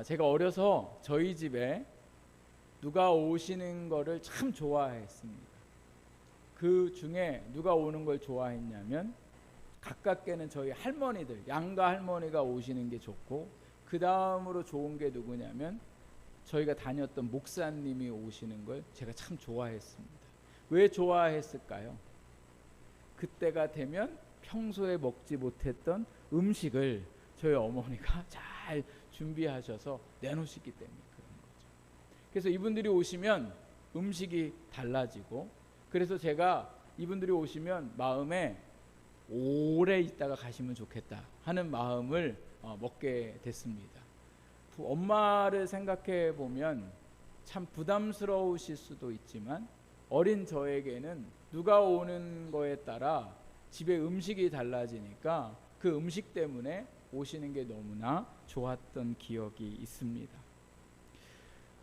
제가 어려서 저희 집에 누가 오시는 거를 참 좋아했습니다. 그 중에 누가 오는 걸 좋아했냐면 가깝게는 저희 할머니들, 양가 할머니가 오시는 게 좋고, 그 다음으로 좋은 게 누구냐면 저희가 다녔던 목사님이 오시는 걸 제가 참 좋아했습니다. 왜 좋아했을까요? 그때가 되면 평소에 먹지 못했던 음식을 저희 어머니가 잘 준비하셔서 내놓으시기 때문에 그런 거죠. 그래서 이분들이 오시면 음식이 달라지고, 그래서 제가 이분들이 오시면 마음에 오래 있다가 가시면 좋겠다 하는 마음을 먹게 됐습니다. 엄마를 생각해 보면 참 부담스러우실 수도 있지만, 어린 저에게는 누가 오는 거에 따라 집에 음식이 달라지니까 그 음식 때문에 오시는 게 너무나 좋았던 기억이 있습니다.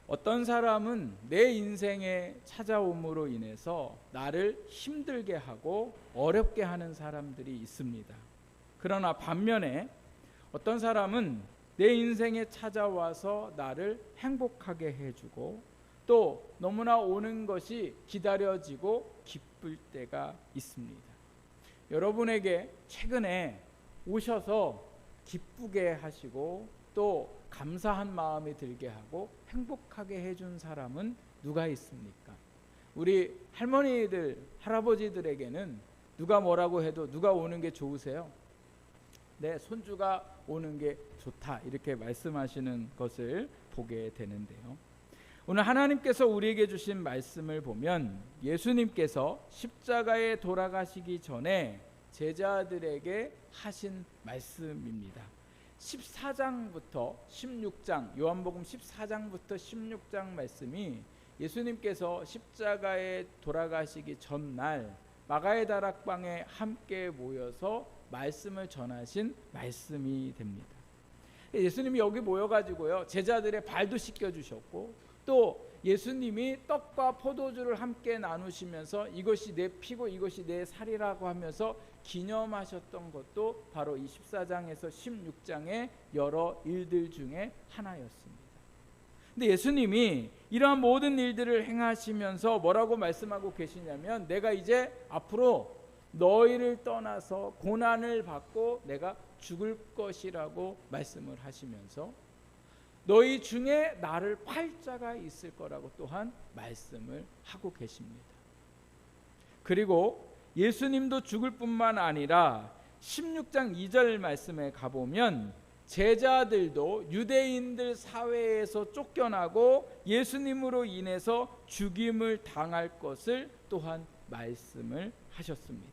어떤 사람은 내 인생에 찾아옴으로 인해서 나를 힘들게 하고 어렵게 하는 사람들이 있습니다. 그러나 반면에 어떤 사람은 내 인생에 찾아와서 나를 행복하게 해주고, 또 너무나 오는 것이 기다려지고 기쁠 때가 있습니다. 여러분에게 최근에 오셔서 기쁘게 하시고 또 감사한 마음이 들게 하고 행복하게 해준 사람은 누가 있습니까? 우리 할머니들, 할아버지들에게는 누가 뭐라고 해도 누가 오는 게 좋으세요? 내 손주가 오는 게 좋다, 이렇게 말씀하시는 것을 보게 되는데요. 오늘 하나님께서 우리에게 주신 말씀을 보면 예수님께서 십자가에 돌아가시기 전에 제자들에게 하신 말씀입니다. 14장부터 16장, 요한복음 14장부터 16장 말씀이 예수님께서 십자가에 돌아가시기 전날 마가의 다락방에 함께 모여서 말씀을 전하신 말씀이 됩니다. 예수님이 여기 모여가지고요, 제자들의 발도 씻겨주셨고, 또 예수님이 떡과 포도주를 함께 나누시면서 이것이 내 피고 이것이 내 살이라고 하면서 기념하셨던 것도 바로 이 14장에서 16장의 여러 일들 중에 하나였습니다. 근데 예수님이 이러한 모든 일들을 행하시면서 뭐라고 말씀하고 계시냐면, 내가 이제 앞으로 너희를 떠나서 고난을 받고 내가 죽을 것이라고 말씀을 하시면서 너희 중에 나를 팔 자가 있을 거라고 또한 말씀을 하고 계십니다. 그리고 예수님도 죽을 뿐만 아니라 16장 2절 말씀에 가보면 제자들도 유대인들 사회에서 쫓겨나고 예수님으로 인해서 죽임을 당할 것을 또한 말씀을 하셨습니다.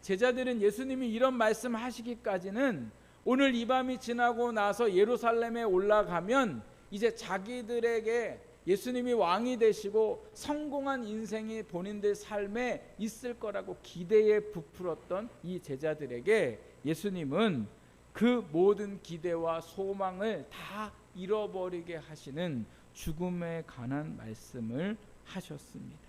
제자들은 예수님이 이런 말씀하시기까지는 오늘 이 밤이 지나고 나서 예루살렘에 올라가면 이제 자기들에게 예수님이 왕이 되시고 성공한 인생이 본인들 삶에 있을 거라고 기대에 부풀었던 이 제자들에게 예수님은 그 모든 기대와 소망을 다 잃어버리게 하시는 죽음에 관한 말씀을 하셨습니다.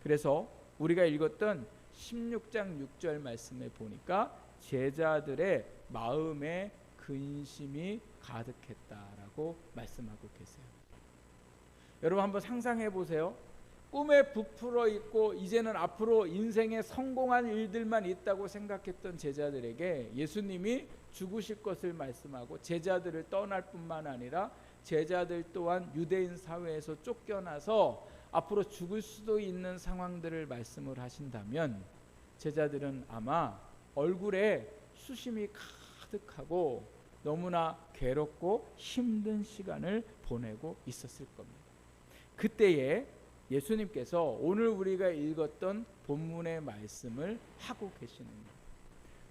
그래서 우리가 읽었던 16장 6절 말씀에 보니까 제자들의 마음에 근심이 가득했다라고 말씀하고 계세요. 여러분 한번 상상해 보세요. 꿈에 부풀어 있고 이제는 앞으로 인생에 성공한 일들만 있다고 생각했던 제자들에게 예수님이 죽으실 것을 말씀하고 제자들을 떠날 뿐만 아니라 제자들 또한 유대인 사회에서 쫓겨나서 앞으로 죽을 수도 있는 상황들을 말씀을 하신다면 제자들은 아마 얼굴에 수심이 가득하고 너무나 괴롭고 힘든 시간을 보내고 있었을 겁니다. 그때에 예수님께서 오늘 우리가 읽었던 본문의 말씀을 하고 계시는 거예요.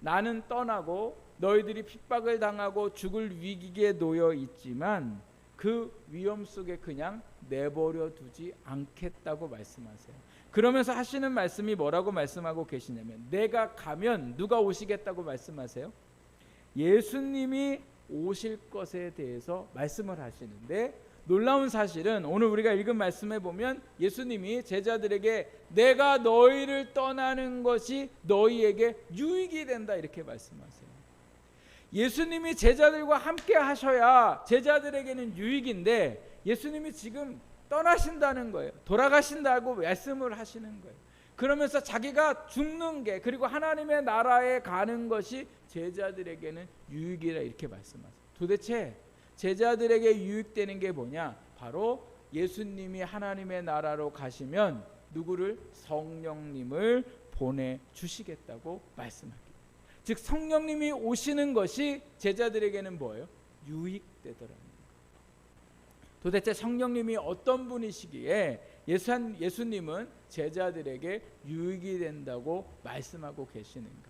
나는 떠나고 너희들이 핍박을 당하고 죽을 위기에 놓여 있지만 그 위험 속에 그냥 내버려 두지 않겠다고 말씀하세요. 그러면서 하시는 말씀이 뭐라고 말씀하고 계시냐면, 내가 가면 누가 오시겠다고 말씀하세요? 예수님이 오실 것에 대해서 말씀을 하시는데, 놀라운 사실은 오늘 우리가 읽은 말씀에 보면 예수님이 제자들에게 내가 너희를 떠나는 것이 너희에게 유익이 된다 이렇게 말씀하세요. 예수님이 제자들과 함께 하셔야 제자들에게는 유익인데 예수님이 지금 떠나신다는 거예요. 돌아가신다고 말씀을 하시는 거예요. 그러면서 자기가 죽는 게, 그리고 하나님의 나라에 가는 것이 제자들에게는 유익이라 이렇게 말씀하세요. 도대체 제자들에게 유익되는 게 뭐냐? 바로 예수님이 하나님의 나라로 가시면 누구를? 성령님을 보내주시겠다고 말씀합니다. 즉 성령님이 오시는 것이 제자들에게는 뭐예요? 유익되더라는 거예요. 도대체 성령님이 어떤 분이시기에 예수님은 제자들에게 유익이 된다고 말씀하고 계시는가?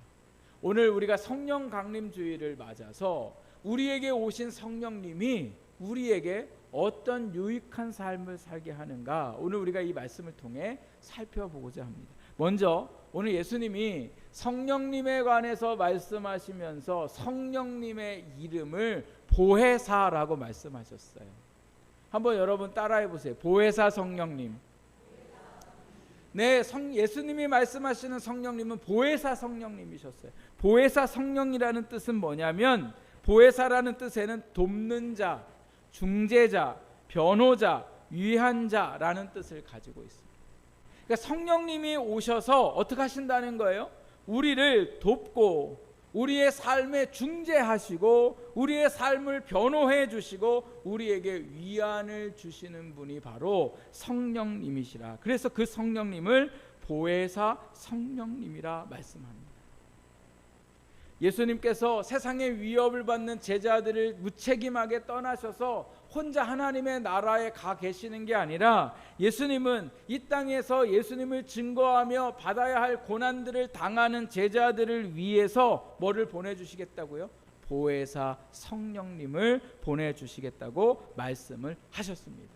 오늘 우리가 성령 강림 주일을 맞아서 우리에게 오신 성령님이 우리에게 어떤 유익한 삶을 살게 하는가? 오늘 우리가 이 말씀을 통해 살펴보고자 합니다. 먼저 오늘 예수님이 성령님에 관해서 말씀하시면서 성령님의 이름을 보혜사라고 말씀하셨어요. 한번 여러분 따라해 보세요. 보혜사 성령님. 네, 예수님이 말씀하시는 성령님은 보혜사 성령님이셨어요. 보혜사 성령이라는 뜻은 뭐냐면, 보혜사라는 뜻에는 돕는 자, 중재자, 변호자, 위한자라는 뜻을 가지고 있습니다. 그러니까 성령님이 오셔서 어떻게 하신다는 거예요? 우리를 돕고 우리의 삶에 중재하시고 우리의 삶을 변호해 주시고 우리에게 위안을 주시는 분이 바로 성령님이시라. 그래서 그 성령님을 보혜사 성령님이라 말씀합니다. 예수님께서 세상의 위협을 받는 제자들을 무책임하게 떠나셔서 혼자 하나님의 나라에 가 계시는 게 아니라 예수님은 이 땅에서 예수님을 증거하며 받아야 할 고난들을 당하는 제자들을 위해서 뭐를 보내주시겠다고요? 보혜사 성령님을 보내주시겠다고 말씀을 하셨습니다.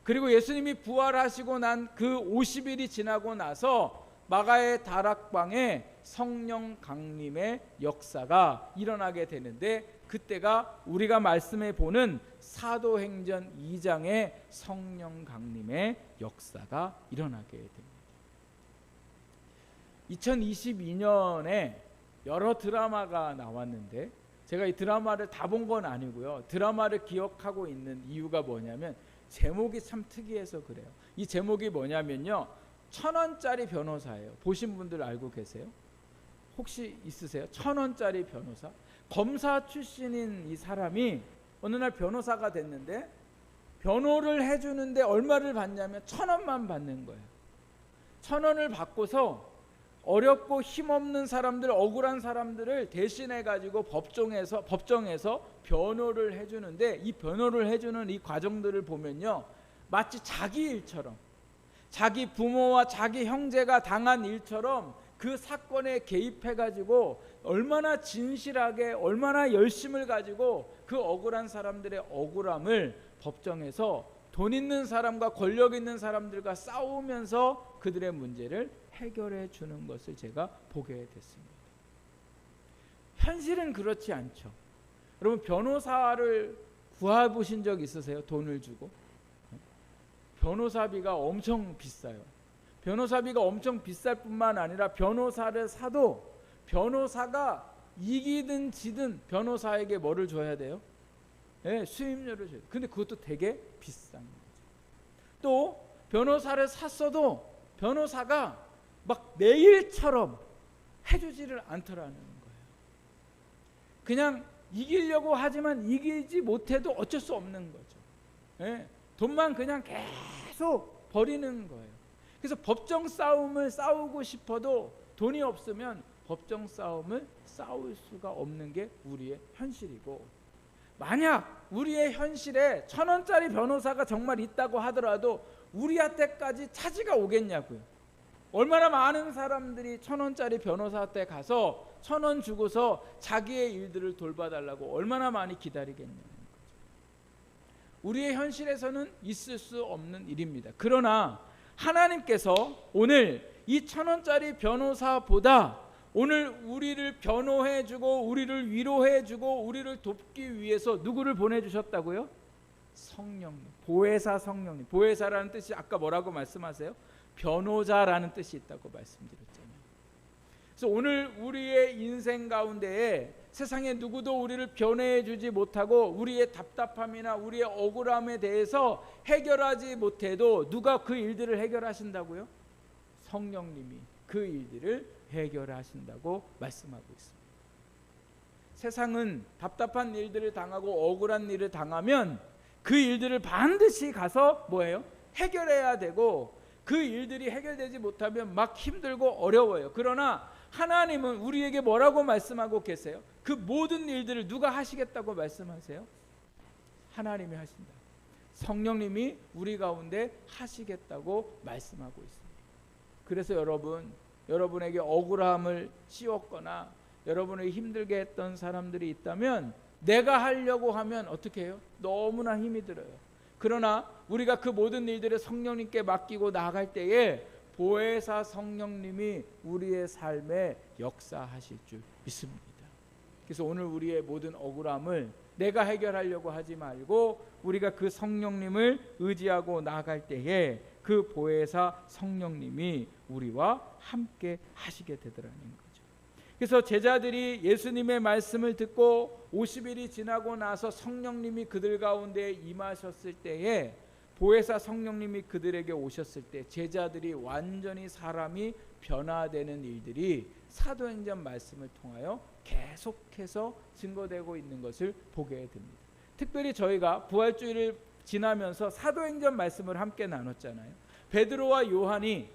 그리고 예수님이 부활하시고 난 그 50일이 지나고 나서 마가의 다락방에 성령 강림의 역사가 일어나게 되는데, 그때가 우리가 말씀해 보는 사도행전 2장의 성령 강림의 역사가 일어나게 됩니다. 2022년에 여러 드라마가 나왔는데 제가 이 드라마를 다 본 건 아니고요. 드라마를 기억하고 있는 이유가 뭐냐면 제목이 참 특이해서 그래요. 이 제목이 뭐냐면요, 1,000원짜리 변호사예요. 보신 분들 알고 계세요? 혹시 있으세요? 1,000원짜리 변호사? 검사 출신인 이 사람이 어느 날 변호사가 됐는데 변호를 해주는데 얼마를 받냐면 1,000원만 받는 거예요. 1,000원을 받고서 어렵고 힘없는 사람들, 억울한 사람들을 대신해 가지고 법정에서 변호를 해주는데, 이 변호를 해주는 이 과정들을 보면요, 마치 자기 일처럼, 자기 부모와 자기 형제가 당한 일처럼 그 사건에 개입해 가지고 얼마나 진실하게, 얼마나 열심을 가지고 그 억울한 사람들의 억울함을 법정에서 돈 있는 사람과 권력 있는 사람들과 싸우면서 그들의 문제를 해결해 주는 것을 제가 보게 됐습니다. 현실은 그렇지 않죠. 여러분, 변호사를 구해보신 적 있으세요? 돈을 주고? 변호사비가 엄청 비싸요. 변호사비가 엄청 비쌀 뿐만 아니라 변호사를 사도 변호사가 이기든 지든 변호사에게 뭐를 줘야 돼요? 네, 수임료를 줘요. 근데 그것도 되게 비싼 거죠. 또 변호사를 샀어도 변호사가 막 내 일처럼 해주지를 않더라는 거예요. 그냥 이기려고 하지만 이기지 못해도 어쩔 수 없는 거죠. 네, 돈만 그냥 계속 버리는 거예요. 그래서 법정 싸움을 싸우고 싶어도 돈이 없으면 법정 싸움을 싸울 수가 없는 게 우리의 현실이고, 만약 우리의 현실에 1,000원짜리 변호사가 정말 있다고 하더라도 우리한테까지 차지가 오겠냐고요. 얼마나 많은 사람들이 1,000원짜리 변호사한테 가서 1,000원 주고서 자기의 일들을 돌봐달라고 얼마나 많이 기다리겠냐는 거죠. 우리의 현실에서는 있을 수 없는 일입니다. 그러나 하나님께서 오늘 이 1,000원짜리 변호사보다 오늘 우리를 변호해주고 우리를 위로해주고 우리를 돕기 위해서 누구를 보내주셨다고요? 성령님, 보혜사 성령님. 보혜사라는 뜻이 아까 뭐라고 말씀하세요? 변호자라는 뜻이 있다고 말씀드렸잖아요. 그래서 오늘 우리의 인생 가운데에 세상에 누구도 우리를 변호해 주지 못하고 우리의 답답함이나 우리의 억울함에 대해서 해결하지 못해도 누가 그 일들을 해결하신다고요? 성령님이 그 일들을 해결하신다고 말씀하고 있습니다. 세상은 답답한 일들을 당하고 억울한 일을 당하면 그 일들을 반드시 가서 뭐예요? 해결해야 되고, 그 일들이 해결되지 못하면 막 힘들고 어려워요. 그러나 하나님은 우리에게 뭐라고 말씀하고 계세요? 그 모든 일들을 누가 하시겠다고 말씀하세요? 하나님이 하신다. 성령님이 우리 가운데 하시겠다고 말씀하고 있습니다. 그래서 여러분에게 억울함을 씌웠거나 여러분을 힘들게 했던 사람들이 있다면 내가 하려고 하면 어떻게 해요? 너무나 힘이 들어요. 그러나 우리가 그 모든 일들을 성령님께 맡기고 나아갈 때에 보혜사 성령님이 우리의 삶에 역사하실 줄 믿습니다. 그래서 오늘 우리의 모든 억울함을 내가 해결하려고 하지 말고 우리가 그 성령님을 의지하고 나아갈 때에 그 보혜사 성령님이 우리와 함께 하시게 되더라는 거죠. 그래서 제자들이 예수님의 말씀을 듣고 50일이 지나고 나서 성령님이 그들 가운데 임하셨을 때에, 보혜사 성령님이 그들에게 오셨을 때 제자들이 완전히 사람이 변화되는 일들이 사도행전 말씀을 통하여 계속해서 증거되고 있는 것을 보게 됩니다. 특별히 저희가 부활주일을 지나면서 사도행전 말씀을 함께 나눴잖아요. 베드로와 요한이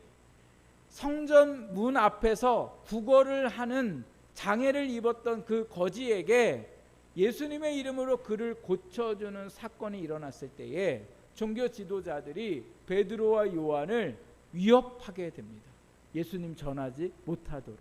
성전 문 앞에서 구걸을 하는 장애를 입었던 그 거지에게 예수님의 이름으로 그를 고쳐주는 사건이 일어났을 때에 종교 지도자들이 베드로와 요한을 위협하게 됩니다. 예수님 전하지 못하도록.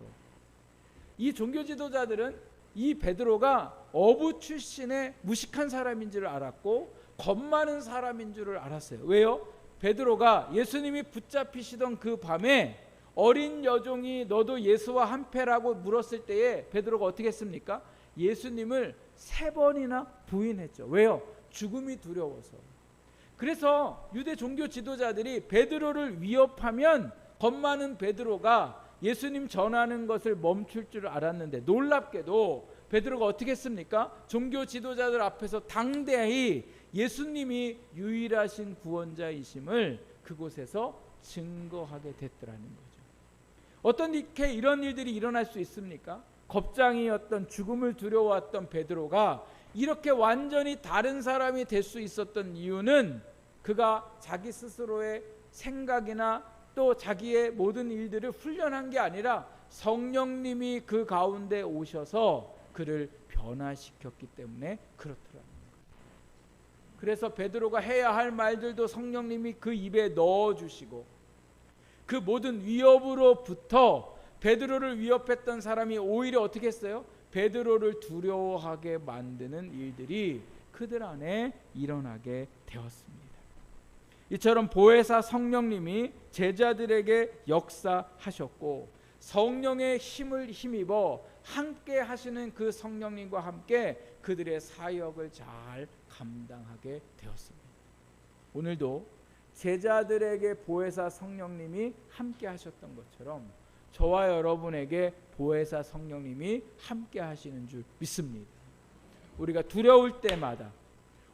이 종교 지도자들은 이 베드로가 어부 출신의 무식한 사람인 줄 알았고 겁 많은 사람인 줄 알았어요. 왜요? 베드로가 예수님이 붙잡히시던 그 밤에 어린 여종이 너도 예수와 한패라고 물었을 때에 베드로가 어떻게 했습니까? 예수님을 3번이나 부인했죠. 왜요? 죽음이 두려워서. 그래서 유대 종교 지도자들이 베드로를 위협하면 겁 많은 베드로가 예수님 전하는 것을 멈출 줄 알았는데, 놀랍게도 베드로가 어떻게 했습니까? 종교 지도자들 앞에서 당대히 예수님이 유일하신 구원자이심을 그곳에서 증거하게 됐더라는 거죠. 어떻게 이런 일들이 일어날 수 있습니까? 겁장이었던, 죽음을 두려워했던 베드로가 이렇게 완전히 다른 사람이 될 수 있었던 이유는 그가 자기 스스로의 생각이나 또 자기의 모든 일들을 훈련한 게 아니라 성령님이 그 가운데 오셔서 그를 변화시켰기 때문에 그렇더라는 거예요. 그래서 베드로가 해야 할 말들도 성령님이 그 입에 넣어주시고, 그 모든 위협으로부터 베드로를 위협했던 사람이 오히려 어떻게 했어요? 베드로를 두려워하게 만드는 일들이 그들 안에 일어나게 되었습니다. 이처럼 보혜사 성령님이 제자들에게 역사하셨고, 성령의 힘을 힘입어 함께 하시는 그 성령님과 함께 그들의 사역을 잘 감당하게 되었습니다. 오늘도 제자들에게 보혜사 성령님이 함께 하셨던 것처럼 저와 여러분에게 보혜사 성령님이 함께 하시는 줄 믿습니다. 우리가 두려울 때마다,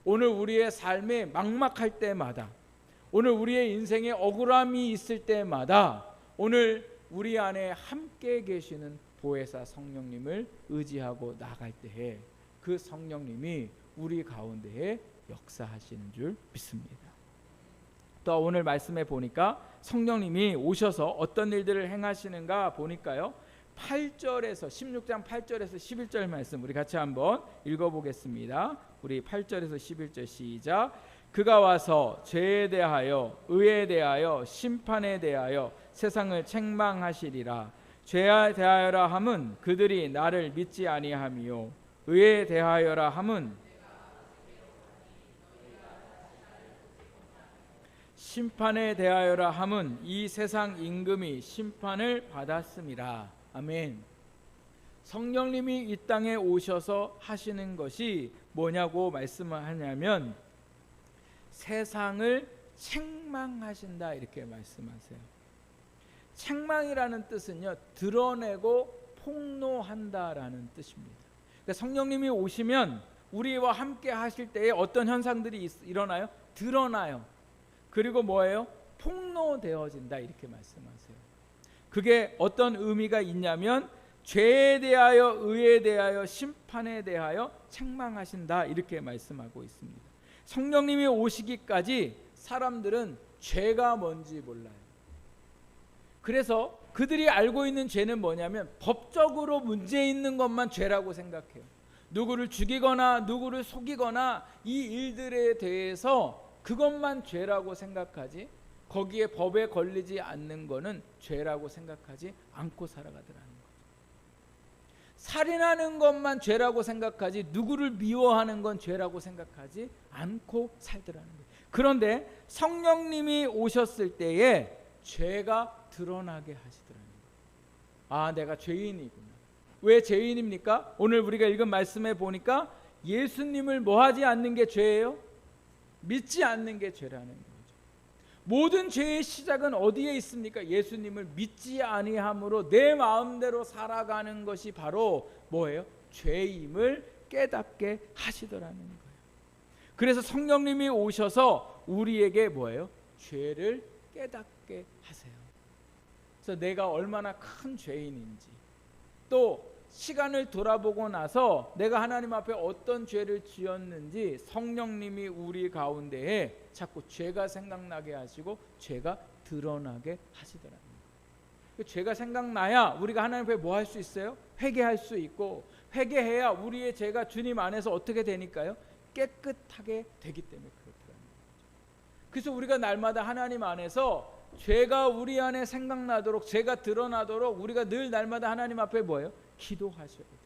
오늘 우리의 삶에 막막할 때마다, 오늘 우리의 인생에 억울함이 있을 때마다 오늘 우리 안에 함께 계시는 보혜사 성령님을 의지하고 나갈 때에 그 성령님이 우리 가운데에 역사하시는 줄 믿습니다. 또 오늘 말씀에 보니까 성령님이 오셔서 어떤 일들을 행하시는가 보니까요, 8절에서 16장 8절에서 11절 말씀 우리 같이 한번 읽어보겠습니다. 우리 8절에서 11절 시작. 그가 와서 죄에 대하여 의에 대하여 심판에 대하여 세상을 책망하시리라. 죄에 대하여라 함은 그들이 나를 믿지 아니함이요 의에 대하여라 함은 심판에 대하여라 함은 이 세상 임금이 심판을 받았음이라. 아멘. 성령님이 이 땅에 오셔서 하시는 것이 뭐냐고 말씀을 하냐면 세상을 책망하신다 이렇게 말씀하세요. 책망이라는 뜻은요, 드러내고 폭로한다라는 뜻입니다. 그러니까 성령님이 오시면 우리와 함께 하실 때에 어떤 현상들이 일어나요? 드러나요. 그리고 뭐예요? 폭로되어진다 이렇게 말씀하세요. 그게 어떤 의미가 있냐면 죄에 대하여, 의에 대하여, 심판에 대하여 책망하신다 이렇게 말씀하고 있습니다. 성령님이 오시기까지 사람들은 죄가 뭔지 몰라요. 그래서 그들이 알고 있는 죄는 뭐냐면 법적으로 문제 있는 것만 죄라고 생각해요. 누구를 죽이거나 누구를 속이거나 이 일들에 대해서 그것만 죄라고 생각하지, 거기에 법에 걸리지 않는 거는 죄라고 생각하지 않고 살아가더라는 거죠. 살인하는 것만 죄라고 생각하지 누구를 미워하는 건 죄라고 생각하지 않고 살더라는 거예요. 그런데 성령님이 오셨을 때에 죄가 드러나게 하시더라는 거예요. 아, 내가 죄인이구나. 왜 죄인입니까? 오늘 우리가 읽은 말씀에 보니까 예수님을 뭐하지 않는 게 죄예요? 믿지 않는 게 죄라는 거죠. 모든 죄의 시작은 어디에 있습니까? 예수님을 믿지 아니함으로 내 마음대로 살아가는 것이 바로 뭐예요? 죄임을 깨닫게 하시더라는 거예요. 그래서 성령님이 오셔서 우리에게 뭐예요? 죄를 깨닫게 하세요. 그래서 내가 얼마나 큰 죄인인지, 또 시간을 돌아보고 나서 내가 하나님 앞에 어떤 죄를 지었는지 성령님이 우리 가운데에 자꾸 죄가 생각나게 하시고 죄가 드러나게 하시더라고요. 죄가 생각나야 우리가 하나님 앞에 뭐 할 수 있어요? 회개할 수 있고, 회개해야 우리의 죄가 주님 안에서 어떻게 되니까요? 깨끗하게 되기 때문에 그렇더라고요. 그래서 우리가 날마다 하나님 안에서 죄가 우리 안에 생각나도록, 죄가 드러나도록 우리가 늘 날마다 하나님 앞에 뭐예요? 기도하셔야 돼요.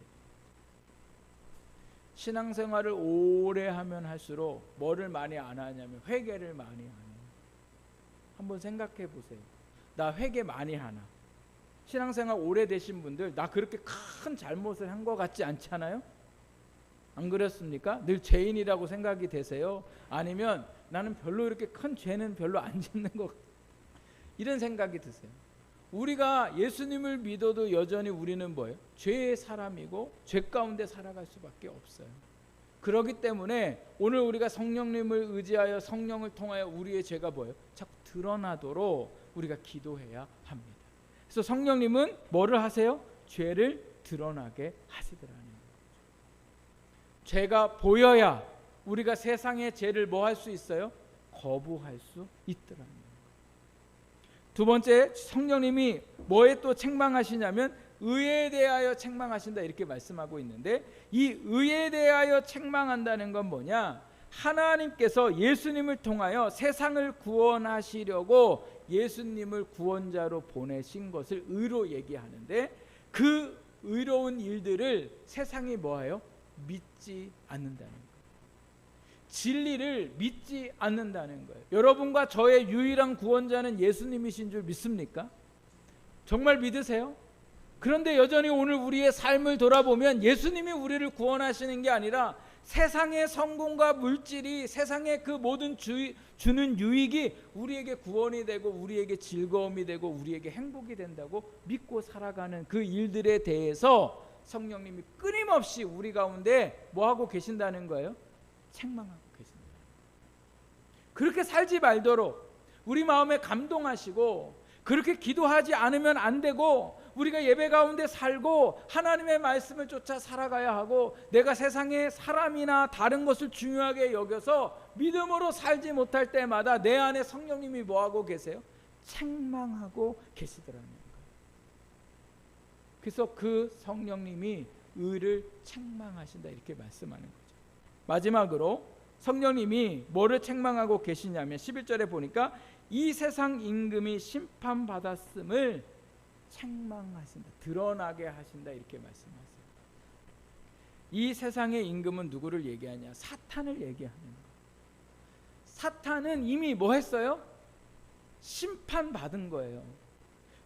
신앙생활을 오래 하면 할수록 뭐를 많이 안 하냐면 회개를 많이 안 해요. 한번 생각해 보세요. 나 회개 많이 하나? 신앙생활 오래 되신 분들 나 그렇게 큰 잘못을 한 것 같지 않잖아요? 안 그렇습니까? 늘 죄인이라고 생각이 되세요? 아니면 나는 별로 이렇게 큰 죄는 별로 안 짓는 것 같아요, 이런 생각이 드세요? 우리가 예수님을 믿어도 여전히 우리는 뭐예요? 죄의 사람이고 죄 가운데 살아갈 수밖에 없어요. 그렇기 때문에 오늘 우리가 성령님을 의지하여 성령을 통하여 우리의 죄가 뭐예요? 자꾸 드러나도록 우리가 기도해야 합니다. 그래서 성령님은 뭐를 하세요? 죄를 드러나게 하시더라는 거예요. 죄가 보여야 우리가 세상의 죄를 뭐 할 수 있어요? 거부할 수 있더라는 거예요. 두 번째, 성령님이 뭐에 또 책망하시냐면 의에 대하여 책망하신다 이렇게 말씀하고 있는데, 이 의에 대하여 책망한다는 건 뭐냐? 하나님께서 예수님을 통하여 세상을 구원하시려고 예수님을 구원자로 보내신 것을 의로 얘기하는데, 그 의로운 일들을 세상이 뭐예요? 믿지 않는다는 거예요. 진리를 믿지 않는다는 거예요. 여러분과 저의 유일한 구원자는 예수님이신 줄 믿습니까? 정말 믿으세요? 그런데 여전히 오늘 우리의 삶을 돌아보면 예수님이 우리를 구원하시는 게 아니라 세상의 성공과 물질이, 세상의 그 모든 주는 유익이 우리에게 구원이 되고 우리에게 즐거움이 되고 우리에게 행복이 된다고 믿고 살아가는 그 일들에 대해서 성령님이 끊임없이 우리 가운데 뭐 하고 계신다는 거예요? 책망하고 계십니다. 그렇게 살지 말도록 우리 마음에 감동하시고, 그렇게 기도하지 않으면 안 되고, 우리가 예배 가운데 살고 하나님의 말씀을 쫓아 살아가야 하고, 내가 세상의 사람이나 다른 것을 중요하게 여겨서 믿음으로 살지 못할 때마다 내 안에 성령님이 뭐하고 계세요? 책망하고 계시더라는 거예요. 그래서 그 성령님이 의를 책망하신다 이렇게 말씀하는 거예요. 마지막으로 성령님이 뭐를 책망하고 계시냐면 11절에 보니까 이 세상 임금이 심판받았음을 책망하신다, 드러나게 하신다 이렇게 말씀하세요. 이 세상의 임금은 누구를 얘기하냐? 사탄을 얘기하는 거예요. 사탄은 이미 뭐 했어요? 심판받은 거예요.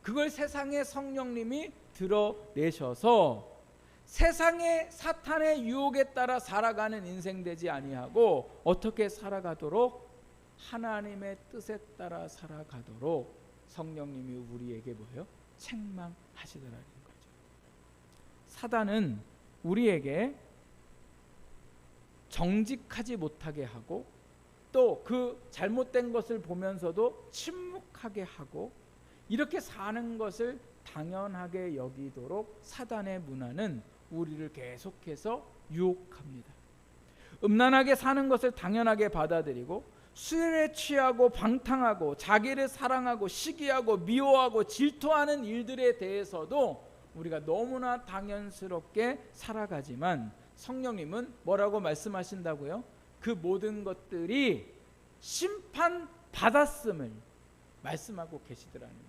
그걸 세상의 성령님이 드러내셔서 세상의 사탄의 유혹에 따라 살아가는 인생 되지 아니하고 어떻게 살아가도록? 하나님의 뜻에 따라 살아가도록 성령님이 우리에게 뭐예요? 책망하시더라는 거죠. 사단은 우리에게 정직하지 못하게 하고 또 그 잘못된 것을 보면서도 침묵하게 하고 이렇게 사는 것을 당연하게 여기도록 사단의 문화는 우리를 계속해서 유혹합니다. 음란하게 사는 것을 당연하게 받아들이고 술에 취하고 방탕하고 자기를 사랑하고 시기하고 미워하고 질투하는 일들에 대해서도 우리가 너무나 당연스럽게 살아가지만 성령님은 뭐라고 말씀하신다고요? 그 모든 것들이 심판받았음을 말씀하고 계시더라는 거예요.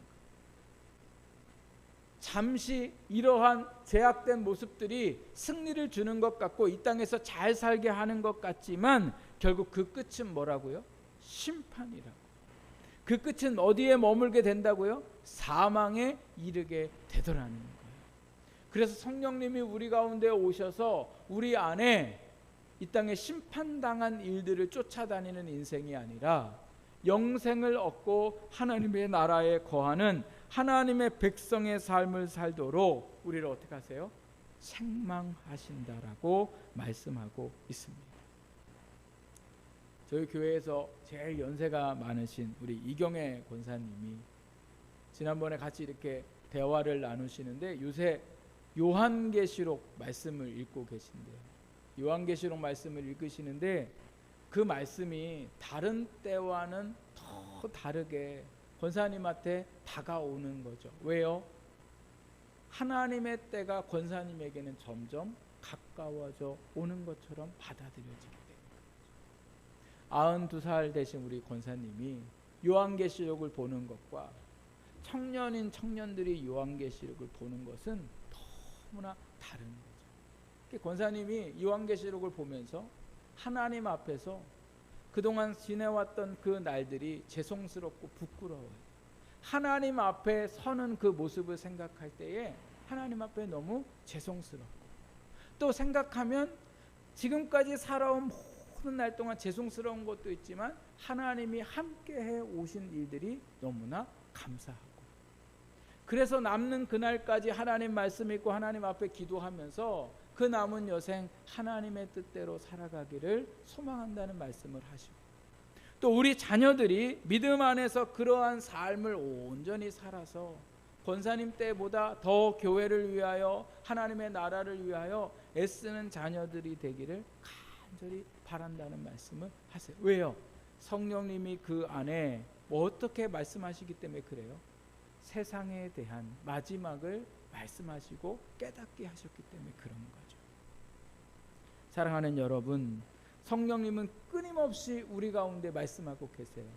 잠시 이러한 제약된 모습들이 승리를 주는 것 같고 이 땅에서 잘 살게 하는 것 같지만 결국 그 끝은 뭐라고요? 심판이라고. 그 끝은 어디에 머물게 된다고요? 사망에 이르게 되더라는 거예요. 그래서 성령님이 우리 가운데 오셔서 우리 안에 이 땅에 심판당한 일들을 쫓아다니는 인생이 아니라 영생을 얻고 하나님의 나라에 거하는 하나님의 백성의 삶을 살도록 우리를 어떻게 하세요? 책망하신다라고 말씀하고 있습니다. 저희 교회에서 제일 연세가 많으신 우리 이경애 권사님이 지난번에 같이 이렇게 대화를 나누시는데 요새 요한계시록 말씀을 읽고 계신데요. 요한계시록 말씀을 읽으시는데 그 말씀이 다른 때와는 더 다르게 권사님한테 다가오는 거죠. 왜요? 하나님의 때가 권사님에게는 점점 가까워져 오는 것처럼 받아들여지게 됩니다. 92살 되신 우리 권사님이 요한계시록을 보는 것과 청년인 청년들이 요한계시록을 보는 것은 너무나 다른 거죠. 권사님이 요한계시록을 보면서 하나님 앞에서 그동안 지내왔던 그 날들이 죄송스럽고 부끄러워요. 하나님 앞에 서는 그 모습을 생각할 때에 하나님 앞에 너무 죄송스럽고 또 생각하면 지금까지 살아온 모든 날 동안 죄송스러운 것도 있지만 하나님이 함께해 오신 일들이 너무나 감사하고 그래서 남는 그날까지 하나님 말씀 읽고 하나님 앞에 기도하면서 그 남은 여생 하나님의 뜻대로 살아가기를 소망한다는 말씀을 하시고 또 우리 자녀들이 믿음 안에서 그러한 삶을 온전히 살아서 권사님 때보다 더 교회를 위하여 하나님의 나라를 위하여 애쓰는 자녀들이 되기를 간절히 바란다는 말씀을 하세요. 왜요? 성령님이 그 안에 뭐 어떻게 말씀하시기 때문에 그래요? 세상에 대한 마지막을 말씀하시고 깨닫게 하셨기 때문에 그런 거죠. 사랑하는 여러분, 성령님은 끊임없이 우리 가운데 말씀하고 계세요.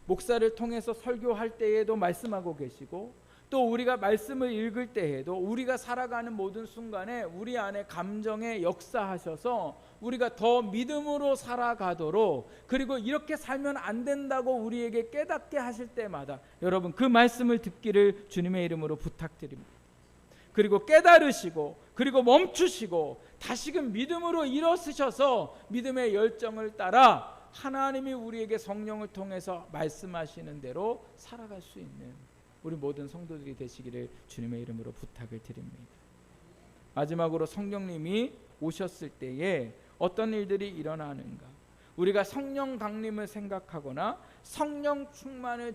목사를 통해서 설교할 때에도 말씀하고 계시고 또 우리가 말씀을 읽을 때에도 우리가 살아가는 모든 순간에 우리 안에 감정에 역사하셔서 우리가 더 믿음으로 살아가도록 그리고 이렇게 살면 안 된다고 우리에게 깨닫게 하실 때마다 여러분 그 말씀을 듣기를 주님의 이름으로 부탁드립니다. 그리고 깨달으시고 그리고 멈추시고 다시금 믿음으로 일어서셔서 믿음의 열정을 따라 하나님이 우리에게 성령을 통해서 말씀하시는 대로 살아갈 수 있는 우리 모든 성도들이 되시기를 주님의 이름으로 부탁을 드립니다. 마지막으로 성령님이 오셨을 때에 어떤 일들이 일어나는가? 우리가 성령 강림을 생각하거나 성령 충만에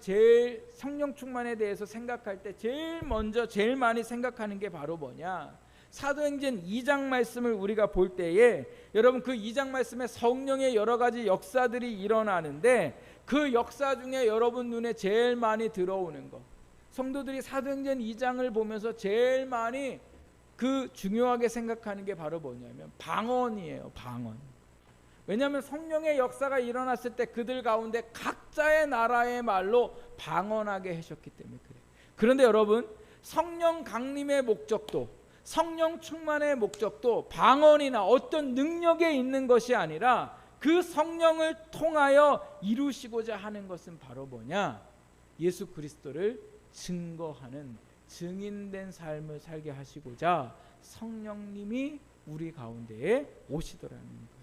대해서 생각할 때 제일 먼저 제일 많이 생각하는 게 바로 뭐냐? 사도행전 2장 말씀을 우리가 볼 때에 여러분 그 2장 말씀에 성령의 여러 가지 역사들이 일어나는데 그 역사 중에 여러분 눈에 제일 많이 들어오는 것, 성도들이 사도행전 2장을 보면서 제일 많이 그 중요하게 생각하는 게 바로 뭐냐면 방언이에요. 방언. 왜냐하면 성령의 역사가 일어났을 때 그들 가운데 각자의 나라의 말로 방언하게 하셨기 때문에 그래요. 그런데 여러분 성령 강림의 목적도 성령 충만의 목적도 방언이나 어떤 능력에 있는 것이 아니라 그 성령을 통하여 이루시고자 하는 것은 바로 뭐냐? 예수 그리스도를 증거하는 증인된 삶을 살게 하시고자 성령님이 우리 가운데에 오시더라는 거예요.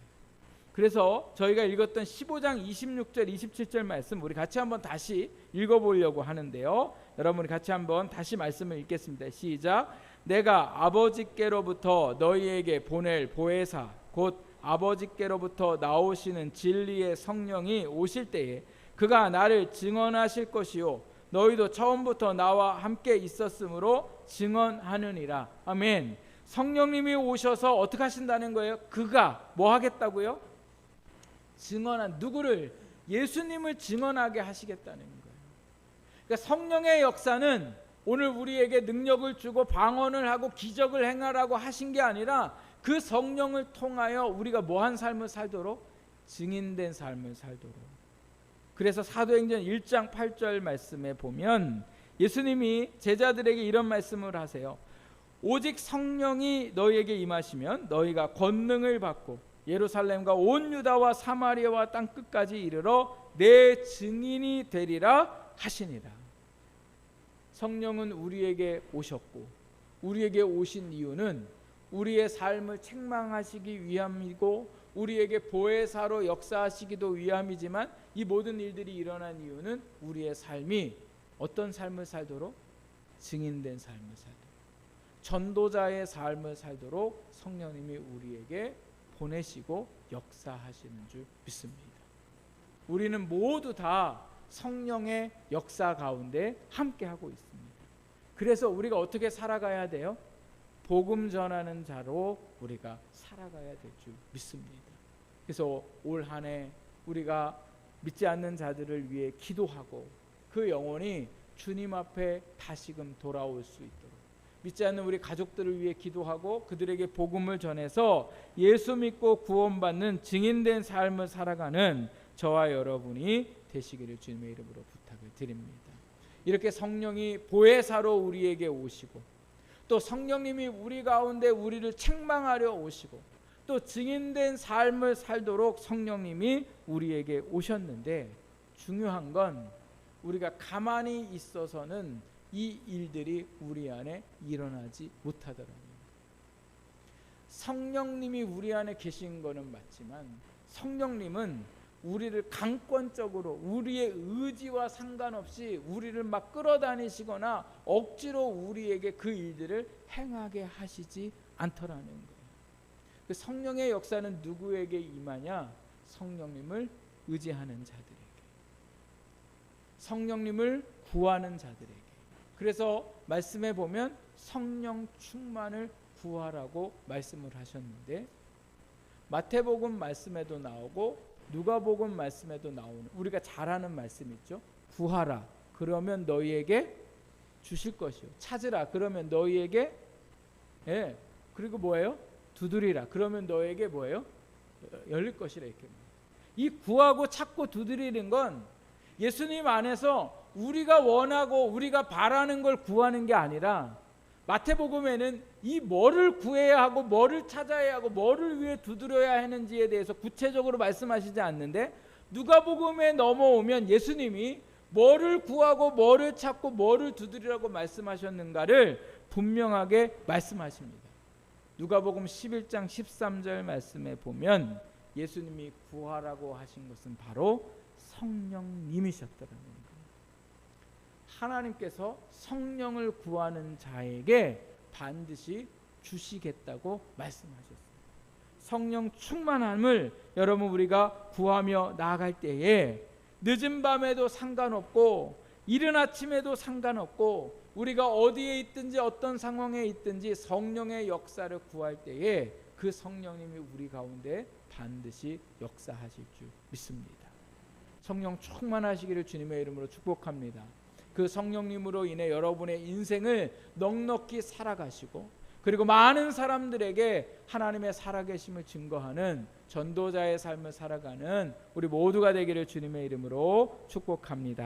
그래서 저희가 읽었던 15장 26절 27절 말씀 우리 같이 한번 다시 읽어보려고 하는데요. 여러분 같이 한번 다시 말씀을 읽겠습니다. 시작. 내가 아버지께로부터 너희에게 보낼 보혜사 곧 아버지께로부터 나오시는 진리의 성령이 오실 때에 그가 나를 증언하실 것이요 너희도 처음부터 나와 함께 있었으므로 증언하느니라. 아멘. 성령님이 오셔서 어떻게 하신다는 거예요? 그가 뭐 하겠다고요? 증언한 누구를? 예수님을 증언하게 하시겠다는 거예요. 그러니까 성령의 역사는 오늘 우리에게 능력을 주고 방언을 하고 기적을 행하라고 하신 게 아니라 그 성령을 통하여 우리가 뭐한 삶을 살도록? 증인된 삶을 살도록. 그래서 사도행전 1장 8절 말씀에 보면 예수님이 제자들에게 이런 말씀을 하세요. 오직 성령이 너희에게 임하시면 너희가 권능을 받고 예루살렘과 온 유다와 사마리아와 땅 끝까지 이르러 내 증인이 되리라 하시니라. 성령은 우리에게 오셨고 우리에게 오신 이유는 우리의 삶을 책망하시기 위함이고 우리에게 보혜사로 역사하시기도 위함이지만 이 모든 일들이 일어난 이유는 우리의 삶이 어떤 삶을 살도록? 증인된 삶을 살도록, 전도자의 삶을 살도록 성령님이 우리에게 보내시고 역사하시는 줄 믿습니다. 우리는 모두 다 성령의 역사 가운데 함께하고 있습니다. 그래서 우리가 어떻게 살아가야 돼요? 복음 전하는 자로 우리가 살아가야 될 줄 믿습니다. 그래서 올 한 해 우리가 믿지 않는 자들을 위해 기도하고 그 영혼이 주님 앞에 다시금 돌아올 수 있도록, 믿지 않는 우리 가족들을 위해 기도하고 그들에게 복음을 전해서 예수 믿고 구원받는 증인된 삶을 살아가는 저와 여러분이 되시기를 주님의 이름으로 부탁을 드립니다. 이렇게 성령이 보혜사로 우리에게 오시고 또 성령님이 우리 가운데 우리를 책망하려 오시고 또 증인된 삶을 살도록 성령님이 우리에게 오셨는데 중요한 건 우리가 가만히 있어서는 이 일들이 우리 안에 일어나지 못하더라고요. 성령님이 우리 안에 계신 거는 맞지만 성령님은 우리를 강권적으로 우리의 의지와 상관없이 우리를 막 끌어다니시거나 억지로 우리에게 그 일들을 행하게 하시지 않더라는 거예요. 그 성령의 역사는 누구에게 임하냐? 성령님을 의지하는 자들에게, 성령님을 구하는 자들에게. 그래서 말씀에 보면 성령 충만을 구하라고 말씀을 하셨는데 마태복음 말씀에도 나오고 누가복음 말씀에도 나오는 우리가 잘 아는 말씀 있죠. 구하라 그러면 너희에게 주실 것이요, 찾으라 그러면 너희에게 그리고 뭐예요? 두드리라 그러면 너희에게 뭐예요? 열릴 것이라. 이렇게 이 구하고 찾고 두드리는 건 예수님 안에서 우리가 원하고 우리가 바라는 걸 구하는 게 아니라 마태복음에는 이 뭐를 구해야 하고 뭐를 찾아야 하고 뭐를 위해 두드려야 하는지에 대해서 구체적으로 말씀하시지 않는데 누가복음에 넘어오면 예수님이 뭐를 구하고 뭐를 찾고 뭐를 두드리라고 말씀하셨는가를 분명하게 말씀하십니다. 누가복음 11장 13절 말씀에 보면 예수님이 구하라고 하신 것은 바로 성령님이셨더라는 거예요. 하나님께서 성령을 구하는 자에게 반드시 주시겠다고 말씀하셨어요. 성령 충만함을 여러분 우리가 구하며 나아갈 때에 늦은 밤에도 상관없고 이른 아침에도 상관없고 우리가 어디에 있든지 어떤 상황에 있든지 성령의 역사를 구할 때에 그 성령님이 우리 가운데 반드시 역사하실 줄 믿습니다. 성령 충만하시기를 주님의 이름으로 축복합니다. 그 성령님으로 인해 여러분의 인생을 넉넉히 살아가시고 그리고 많은 사람들에게 하나님의 살아계심을 증거하는 전도자의 삶을 살아가는 우리 모두가 되기를 주님의 이름으로 축복합니다.